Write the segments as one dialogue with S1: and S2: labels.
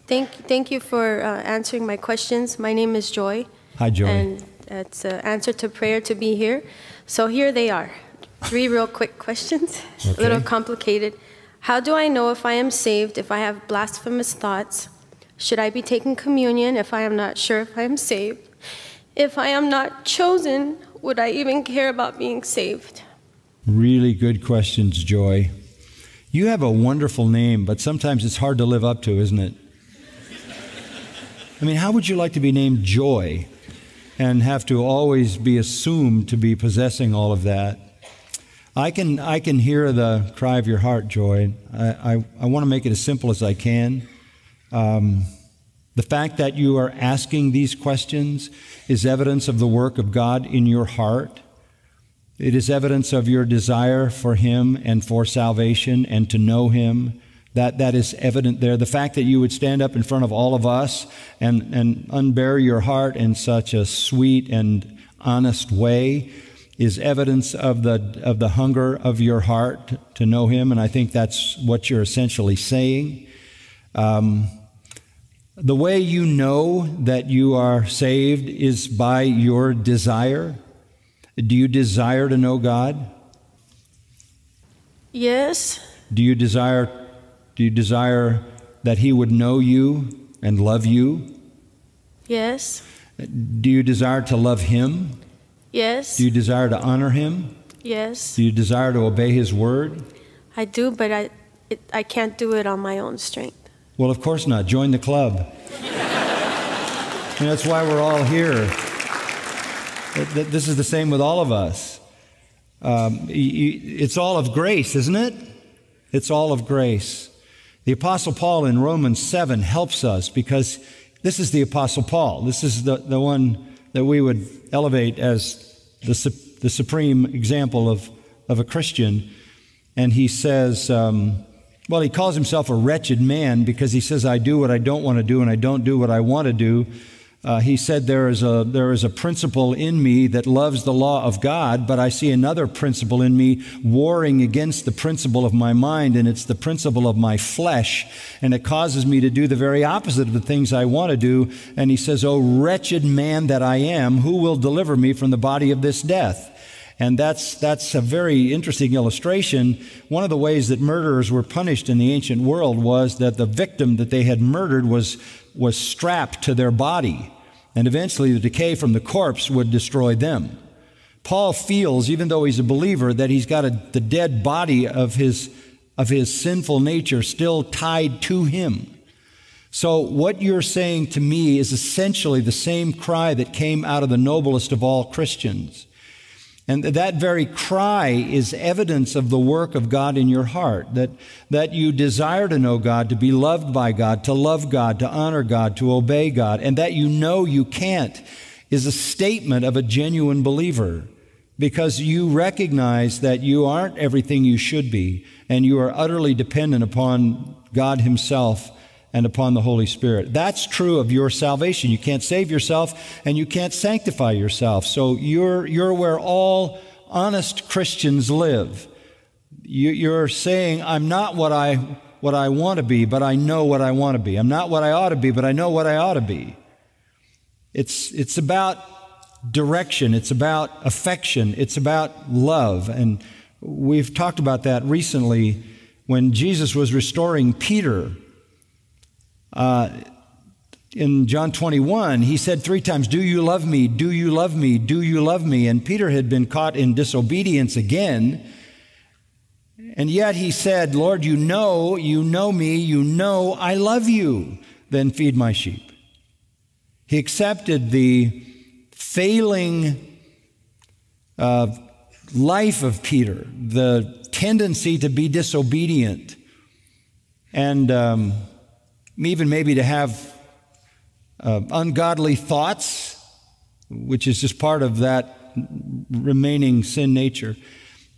S1: Thank you for answering my questions. My name is Joy.
S2: Hi, Joy.
S1: And it's an answer to prayer to be here. So here they are. 3 real quick questions,
S2: Okay.
S1: a little complicated. How do I know if I am saved if I have blasphemous thoughts? Should I be taking communion if I am not sure if I am saved? If I am not chosen, would I even care about being saved?
S2: Really good questions, Joy. You have a wonderful name, but sometimes it's hard to live up to, isn't it? I mean, how would you like to be named Joy and have to always be assumed to be possessing all of that? I can hear the cry of your heart, Joy. I want to make it as simple as I can. The fact that you are asking these questions is evidence of the work of God in your heart. It is evidence of your desire for Him and for salvation and to know Him. That is evident there. The fact that you would stand up in front of all of us and unbear your heart in such a sweet and honest way is evidence of the hunger of your heart to know Him, and I think that's what you're essentially saying. The way you know that you are saved is by your desire. Do you desire to know God?
S1: Yes.
S2: Do you desire that He would know you and love you?
S1: Yes.
S2: Do you desire to love Him?
S1: Yes.
S2: Do you desire to honor Him?
S1: Yes.
S2: Do you desire to obey His word?
S1: I do, but I can't do it on my own strength.
S2: Well, of course not. Join the club. And that's why we're all here. This is the same with all of us. It's all of grace, isn't it? It's all of grace. The Apostle Paul in Romans 7 helps us because this is the Apostle Paul. This is the one that we would elevate as the supreme example of a Christian. And he says, he calls himself a wretched man because he says, I do what I don't want to do and I don't do what I want to do. He said, there is a principle in me that loves the law of God, but I see another principle in me warring against the principle of my mind, and it's the principle of my flesh, and it causes me to do the very opposite of the things I want to do. And he says, oh, wretched man that I am, who will deliver me from the body of this death? And that's a very interesting illustration. One of the ways that murderers were punished in the ancient world was that the victim that they had murdered was strapped to their body, and eventually the decay from the corpse would destroy them. Paul feels, even though he's a believer, that he's got the dead body of his sinful nature still tied to him. So what you're saying to me is essentially the same cry that came out of the noblest of all Christians. And that very cry is evidence of the work of God in your heart, that you desire to know God, to be loved by God, to love God, to honor God, to obey God, and that you know you can't is a statement of a genuine believer, because you recognize that you aren't everything you should be, and you are utterly dependent upon God Himself and upon the Holy Spirit. That's true of your salvation. You can't save yourself and you can't sanctify yourself. So you're where all honest Christians live. You're saying, I'm not what I want to be, but I know what I want to be. I'm not what I ought to be, but I know what I ought to be. It's about direction. It's about affection. It's about love. And we've talked about that recently when Jesus was restoring Peter. In John 21, he said 3 times, do you love me? Do you love me? Do you love me? And Peter had been caught in disobedience again. And yet he said, Lord, you know me, you know I love you. Then feed my sheep. He accepted the failing life of Peter, the tendency to be disobedient, and even maybe to have ungodly thoughts, which is just part of that remaining sin nature.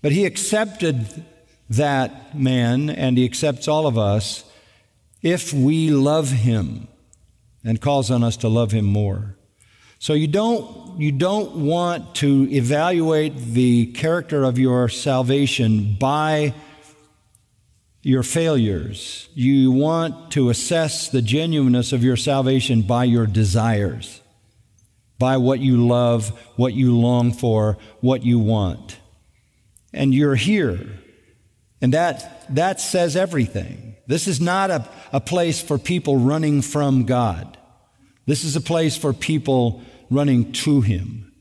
S2: But he accepted that man, and he accepts all of us if we love him, and calls on us to love him more. So you don't want to evaluate the character of your salvation by your failures. You want to assess the genuineness of your salvation by your desires, by what you love, what you long for, what you want. And you're here. And that says everything. This is not a place for people running from God. This is a place for people running to Him.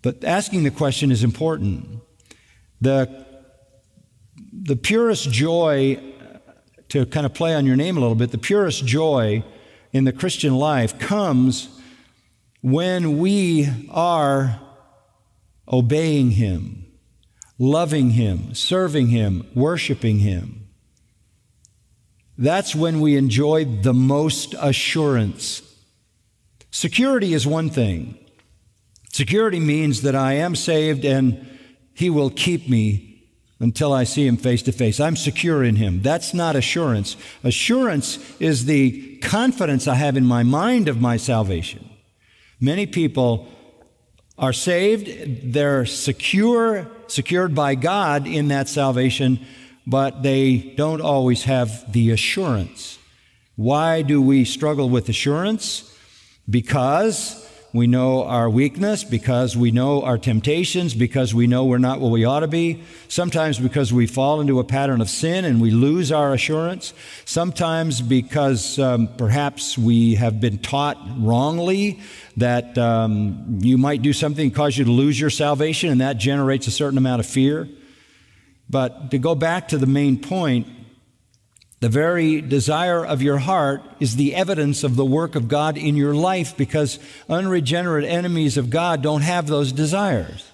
S2: But asking the question is important. The purest joy, to kind of play on your name a little bit, the purest joy in the Christian life comes when we are obeying Him, loving Him, serving Him, worshiping Him. That's when we enjoy the most assurance. Security is one thing. Security means that I am saved and He will keep me until I see Him face to face. I'm secure in Him. That's not assurance. Assurance is the confidence I have in my mind of my salvation. Many people are saved, they're secured by God in that salvation, but they don't always have the assurance. Why do we struggle with assurance? Because we know our weakness, because we know our temptations, because we know we're not what we ought to be. Sometimes because we fall into a pattern of sin and we lose our assurance. Sometimes because perhaps we have been taught wrongly that you might do something that cause you to lose your salvation, and that generates a certain amount of fear. But to go back to the main point, the very desire of your heart is the evidence of the work of God in your life, because unregenerate enemies of God don't have those desires.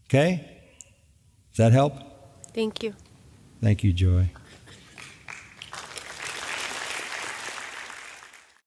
S2: Okay? Does that help?
S1: Thank you.
S2: Thank you, Joy.